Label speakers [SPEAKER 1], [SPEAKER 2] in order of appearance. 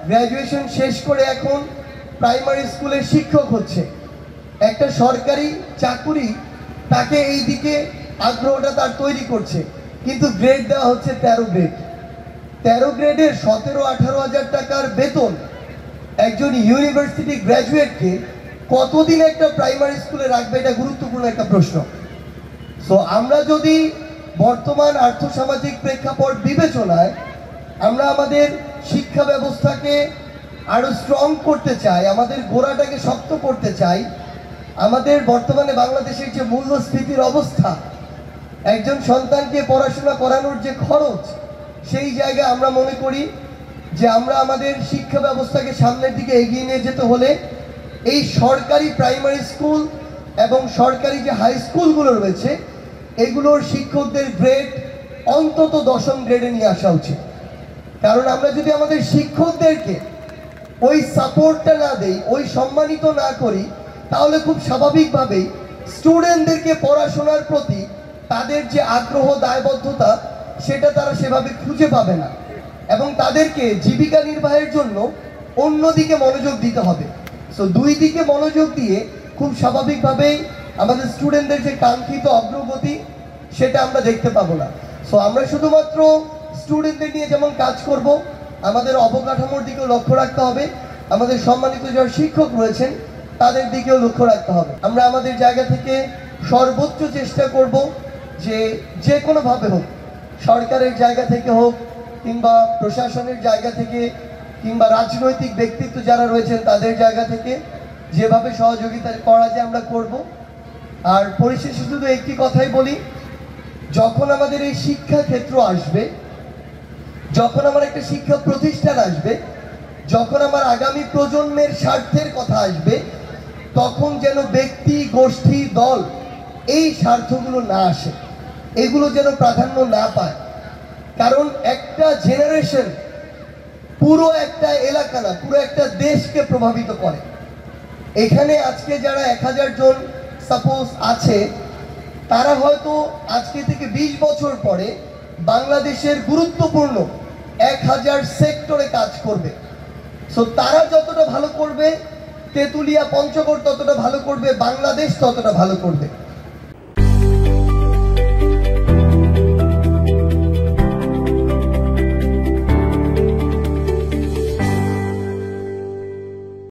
[SPEAKER 1] Graduation শেষ করে এখন প্রাইমারি স্কুলের শিক্ষক হচ্ছে, একটা সরকারি চাকুরি তাকে এই দিকে আগ্রহটা তার তৈরি করছে, কিন্তু গ্রেড দেওয়া হচ্ছে 13 গ্রেড। 13 গ্রেডের 17-18 হাজার টাকার বেতন একজন ইউনিভার্সিটি গ্র্যাজুয়েটকে কতদিন একটা প্রাইমারি স্কুলে রাখবে, এটা গুরুত্বপূর্ণ একটা প্রশ্ন। সো আমরা যদি বর্তমান আর্থসামাজিক প্রেক্ষাপট বিবেচনায় আমরা আমাদের শিক্ষা ব্যবস্থাকে আরো স্ট্রং করতে চাই, আমাদের গোড়াটাকে শক্ত করতে চাই, আমাদের বর্তমানে বাংলাদেশের যে মূল্যস্ফীতির অবস্থা, একজন সন্তানকে পড়াশোনা করানোর যে খরচ, সেই জায়গায় আমরা মনে করি যে আমরা আমাদের শিক্ষা ব্যবস্থাকে সামনের দিকে এগিয়ে নিয়ে যেতে হলে এই সরকারি প্রাইমারি স্কুল এবং সরকারি যে হাই স্কুলগুলো রয়েছে এগুলোর শিক্ষকদের গ্রেড অন্তত 10ম গ্রেডে নিয়ে আসা উচিত। কারণ আমরা যদি আমাদের শিক্ষকদেরকে ওই সাপোর্টটা না দেই, ওই সম্মানিত না করি, তাহলে খুব স্বাভাবিকভাবেই স্টুডেন্টদেরকে পড়াশোনার প্রতি তাদের যে আগ্রহ, দায়বদ্ধতা, সেটা তারা সেভাবে খুঁজে পাবে না এবং তাদেরকে জীবিকা নির্বাহের জন্য অন্যদিকে মনোযোগ দিতে হবে। সো দুই দিকে মনোযোগ দিয়ে খুব স্বাভাবিকভাবেই আমাদের স্টুডেন্টদের যে কাঙ্ক্ষিত অগ্রগতি সেটা আমরা দেখতে পাবো না। সো আমরা শুধুমাত্র স্টুডেন্টদের নিয়ে যেমন কাজ করব, আমাদের অবকাঠামোর দিকেও লক্ষ্য রাখতে হবে, আমাদের সম্মানিত যারা শিক্ষক রয়েছেন তাদের দিকেও লক্ষ্য রাখতে হবে। আমরা আমাদের জায়গা থেকে সর্বোচ্চ চেষ্টা করব যে কোনোভাবে হোক, সরকারের জায়গা থেকে হোক কিংবা প্রশাসনের জায়গা থেকে কিংবা রাজনৈতিক ব্যক্তিত্ব যারা রয়েছেন তাদের জায়গা থেকে যেভাবে সহযোগিতা করা যায় আমরা করব। আর পরিশেষে শুধু একটি কথাই বলি, যখন আমাদের এই শিক্ষা ক্ষেত্র আসবে, যখন আমার একটা শিক্ষা প্রতিষ্ঠান আসবে, যখন আমার আগামী প্রজন্মের স্বার্থের কথা আসবে, তখন যেন ব্যক্তি, গোষ্ঠী, দল এই স্বার্থগুলো না আসে, এগুলো যেন প্রাধান্য না পায়। কারণ একটা জেনারেশন পুরো একটা এলাকা না, পুরো একটা দেশকে প্রভাবিত করে। এখানে আজকে যারা 1000 জন সাপোজ আছে, তারা হয়তো আজকে থেকে 20 বছর পরে বাংলাদেশের গুরুত্বপূর্ণ 1000 সেক্টরে কাজ করবে। সো তারা যতটা ভালো করবে, তেঁতুলিয়া, পঞ্চগড় ততটা ভালো করবে, বাংলাদেশ ততটা ভালো করবে।